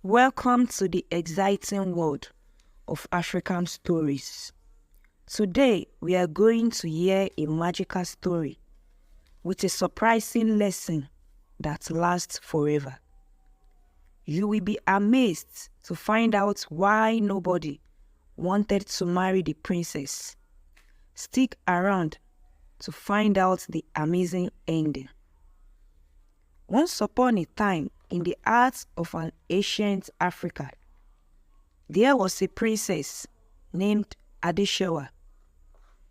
Welcome to the exciting world of African stories. Today, we are going to hear a magical story with a surprising lesson that lasts forever. You will be amazed to find out why nobody wanted to marry the princess. Stick around to find out the amazing ending. Once upon a time, in the heart of an ancient Africa, there was a princess named Adeshewa.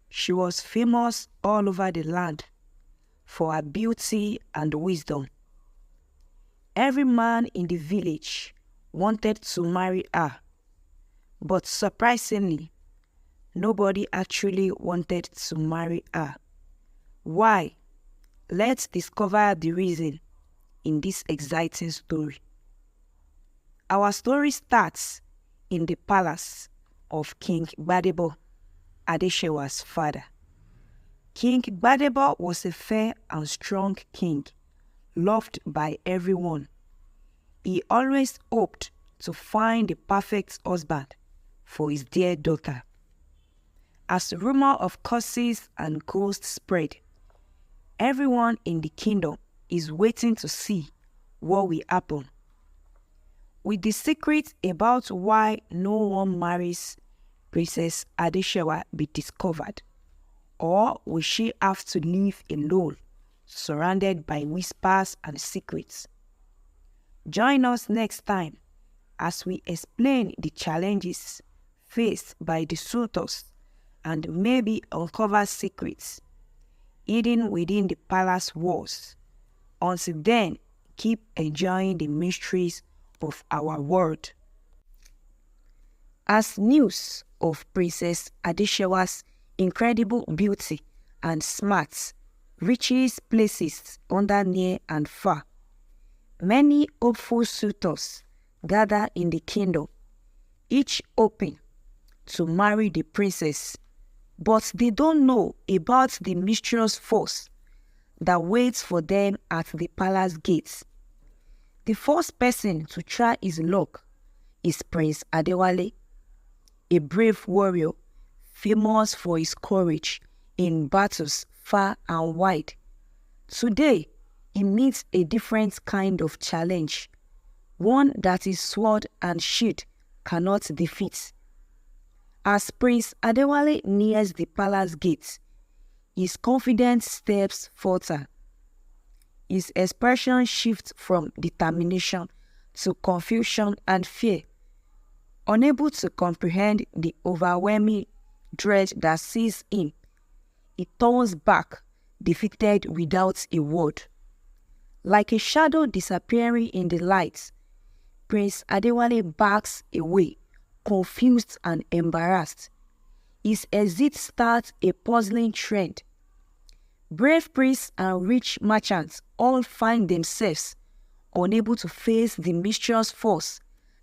She was famous all over the land for her beauty and wisdom. Every man in the village wanted to marry her, but surprisingly, nobody actually wanted to marry her. Why? Let's discover the reason in this exciting story. Our story starts in the palace of King Gbadebo, Adeshewa's father. King Gbadebo was a fair and strong king, loved by everyone. He always hoped to find the perfect husband for his dear daughter. As rumor of curses and ghosts spread, everyone in the kingdom is waiting to see what will happen. Will the secret about why no one marries Princess Adeshewa be discovered? Or will she have to live alone, surrounded by whispers and secrets? Join us next time as we explain the challenges faced by the suitors and maybe uncover secrets hidden within the palace walls. Until then, keep enjoying the mysteries of our world. As news of Princess Adeshewa's incredible beauty and smarts reaches places under, near, and far, many hopeful suitors gather in the kingdom, each hoping to marry the princess, but they don't know about the mysterious force that waits for them at the palace gates. The first person to try his luck is Prince Adewale, a brave warrior famous for his courage in battles far and wide. Today, he meets a different kind of challenge, one that his sword and shield cannot defeat. As Prince Adewale nears the palace gates, his confident steps falter. His expression shifts from determination to confusion and fear. Unable to comprehend the overwhelming dread that seizes him, he turns back, defeated without a word. Like a shadow disappearing in the light, Prince Adewale backs away, confused and embarrassed. His exit starts a puzzling trend. Brave priests and rich merchants all find themselves unable to face the mysterious force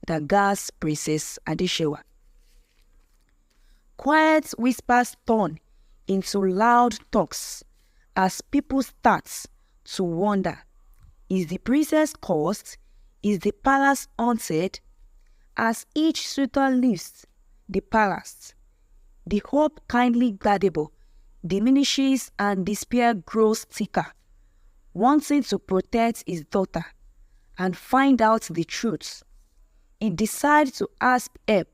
that guards Princess Adeshewa. Quiet whispers turn into loud talks as people start to wonder, is the princess cursed? Is the palace haunted? As each suitor leaves the palace, the hope kindly Gbadebo diminishes and despair grows thicker. Wanting to protect his daughter and find out the truth, he decides to ask help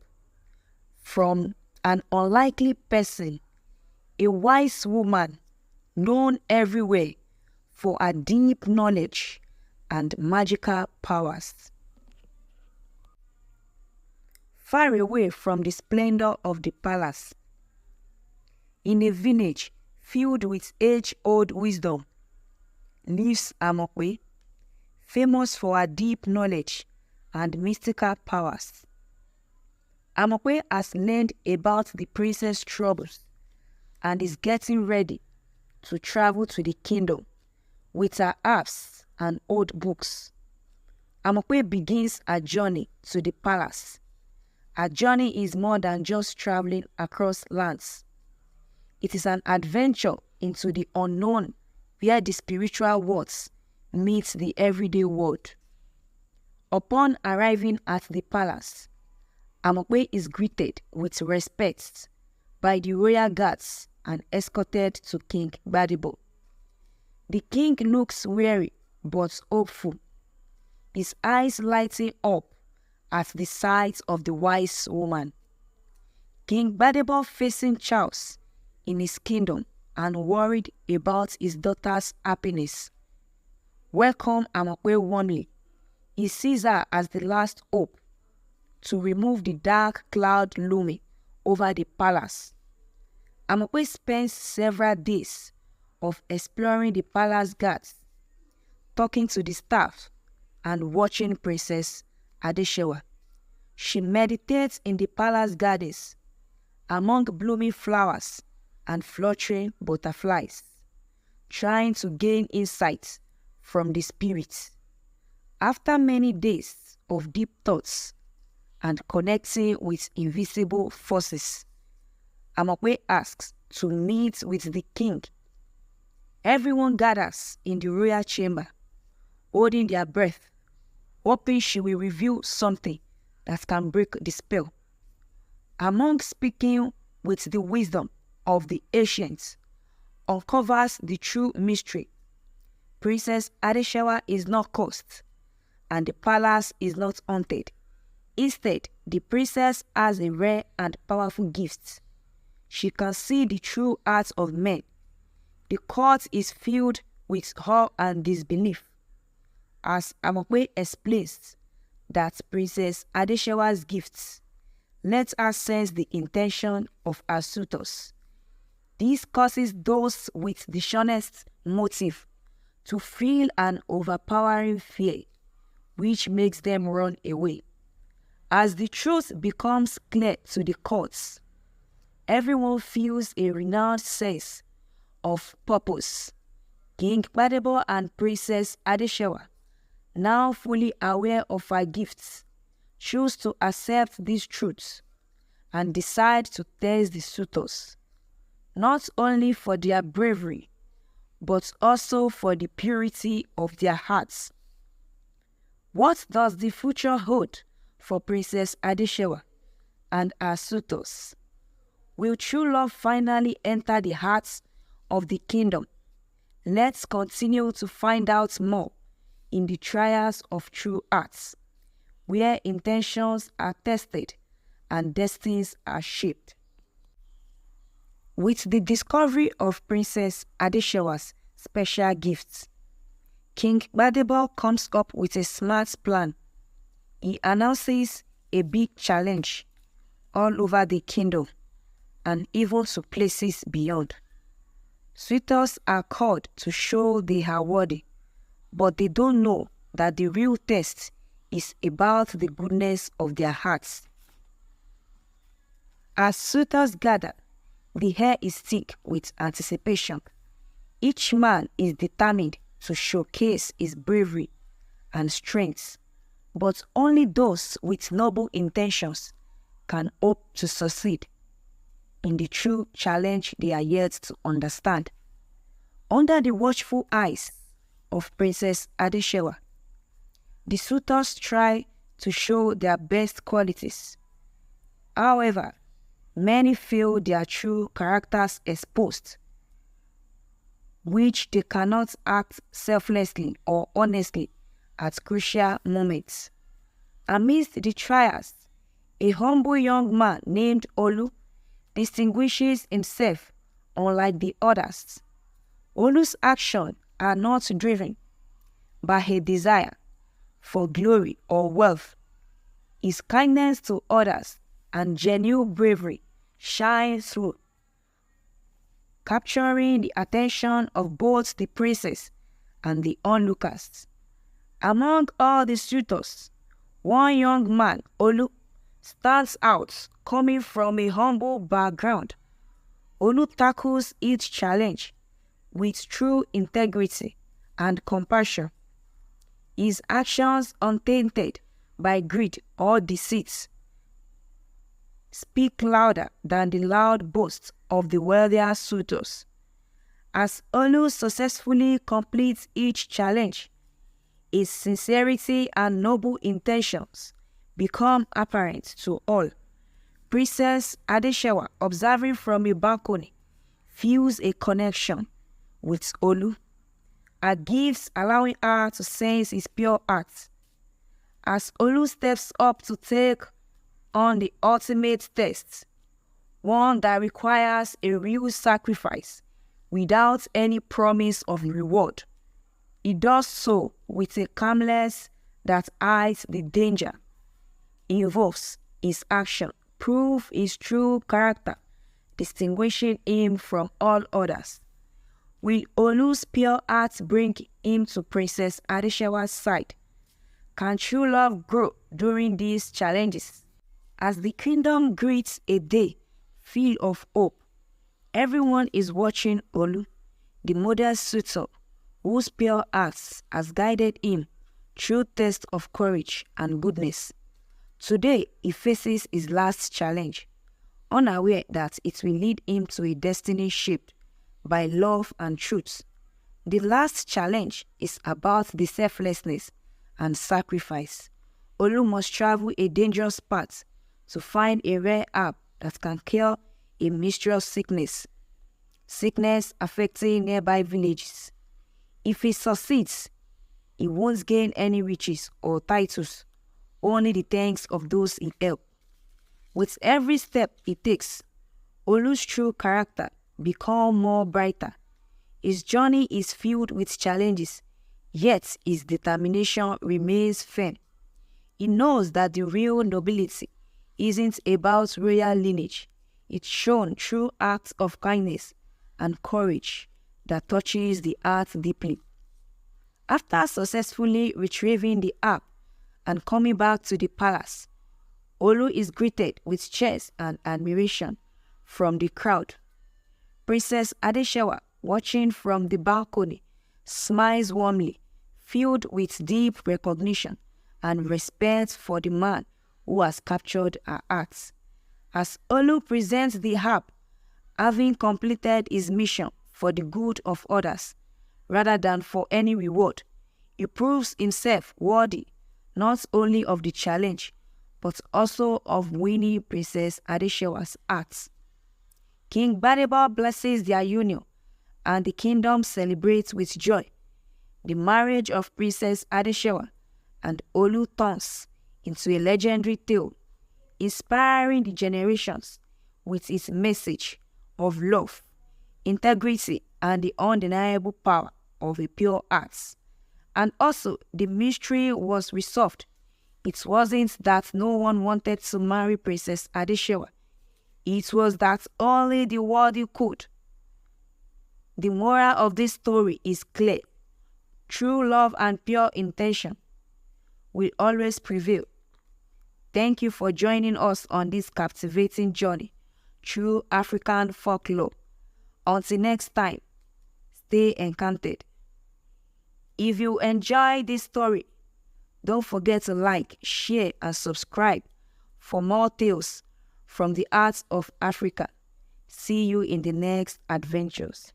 from an unlikely person, a wise woman known everywhere for her deep knowledge and magical powers. Far away from the splendor of the palace, in a village filled with age-old wisdom, lives Amokwe, famous for her deep knowledge and mystical powers. Amokwe has learned about the princess' troubles and is getting ready to travel to the kingdom with her herbs and old books. Amokwe begins her journey to the palace. Her journey is more than just traveling across lands. It is an adventure into the unknown where the spiritual worlds meet the everyday world. Upon arriving at the palace, Amokwe is greeted with respect by the royal guards and escorted to King Gbadebo. The king looks weary but hopeful, his eyes lighting up at the sight of the wise woman. King Gbadebo facing Charles in his kingdom and worried about his daughter's happiness. Welcome Amokwe warmly. He sees her as the last hope to remove the dark cloud looming over the palace. Amokwe spends several days of exploring the palace guards, talking to the staff, and watching Princess Adeshewa. She meditates in the palace gardens, among blooming flowers and fluttering butterflies, trying to gain insight from the spirits. After many days of deep thoughts and connecting with invisible forces, Amokwe asks to meet with the king. Everyone gathers in the royal chamber, holding their breath, hoping she will reveal something that can break the spell. Among speaking with the wisdom of the ancients, uncovers the true mystery. Princess Adeshewa is not cursed, and the palace is not haunted. Instead, the princess has a rare and powerful gift. She can see the true hearts of men. The court is filled with awe and disbelief, as Amokwe explains that Princess Adeshewa's gifts let her sense the intention of her suitors. This causes those with the shortest motive to feel an overpowering fear, which makes them run away. As the truth becomes clear to the courts, everyone feels a renewed sense of purpose. King Gbadebo and Princess Adeshewa, now fully aware of her gifts, choose to accept these truths and decide to test the suitors, not only for their bravery, but also for the purity of their hearts. What does the future hold for Princess Adeshewa and her suitors? Will true love finally enter the hearts of the kingdom? Let's continue to find out more in the trials of true hearts, where intentions are tested and destinies are shaped. With the discovery of Princess Adeshewa's special gifts, King Gbadebo comes up with a smart plan. He announces a big challenge all over the kingdom and even to places beyond. Suitors are called to show they are worthy, but they don't know that the real test is about the goodness of their hearts. As suitors gather, the air is thick with anticipation. Each man is determined to showcase his bravery and strength, but only those with noble intentions can hope to succeed in the true challenge they are yet to understand. Under the watchful eyes of Princess Adeshewa, the suitors try to show their best qualities. However, many feel their true characters exposed, which they cannot act selflessly or honestly at crucial moments. Amidst the trials, a humble young man named Olu distinguishes himself unlike the others. Olu's actions are not driven by a desire for glory or wealth. His kindness to others and genuine bravery shine through, capturing the attention of both the princess and the onlookers. Among all the suitors, one young man, Olu, stands out, coming from a humble background. Olu tackles each challenge with true integrity and compassion. His actions, untainted by greed or deceit, speak louder than the loud boasts of the wealthier suitors. As Olu successfully completes each challenge, His sincerity and noble intentions become apparent to all. Princess Adeshewa, observing from a balcony, feels a connection with Olu. Her gifts allowing her to sense his pure heart. As Olu steps up to take on the ultimate test, one that requires a real sacrifice without any promise of reward, he does so with a calmness that hides the danger. He involves his action, prove his true character, distinguishing him from all others. Will Olu's pure heart bring him to Princess Adeshewa's side? Can true love grow during these challenges? As the kingdom greets a day filled of hope, everyone is watching Olu, the modest suitor whose pure heart has guided him through tests of courage and goodness. Today, he faces his last challenge, unaware that it will lead him to a destiny shaped by love and truth. The last challenge is about the selflessness and sacrifice. Olu must travel a dangerous path to find a rare herb that can cure a mysterious sickness affecting nearby villages. If he succeeds, he won't gain any riches or titles, only the thanks of those he helped. With every step he takes, Olu's true character becomes more brighter. His journey is filled with challenges, yet his determination remains firm. He knows that the real nobility isn't about royal lineage. It's shown through acts of kindness and courage that touches the heart deeply. After successfully retrieving the herb and coming back to the palace, Olu is greeted with cheers and admiration from the crowd. Princess Adeshewa, watching from the balcony, smiles warmly, filled with deep recognition and respect for the man who has captured her heart. As Olu presents the herb, having completed his mission for the good of others, rather than for any reward, he proves himself worthy not only of the challenge, but also of winning Princess Adeshewa's heart. King Badeba blesses their union, and the kingdom celebrates with joy. The marriage of Princess Adeshewa and Olu turns into a legendary tale, inspiring the generations with its message of love, integrity, and the undeniable power of a pure heart. And also, the mystery was resolved. It wasn't that no one wanted to marry Princess Adeshewa. It was that only the worthy could. The moral of this story is clear. True love and pure intention will always prevail. Thank you for joining us on this captivating journey through African folklore. Until next time, stay enchanted. If you enjoyed this story, don't forget to like, share, and subscribe for more tales from the arts of Africa. See you in the next adventures.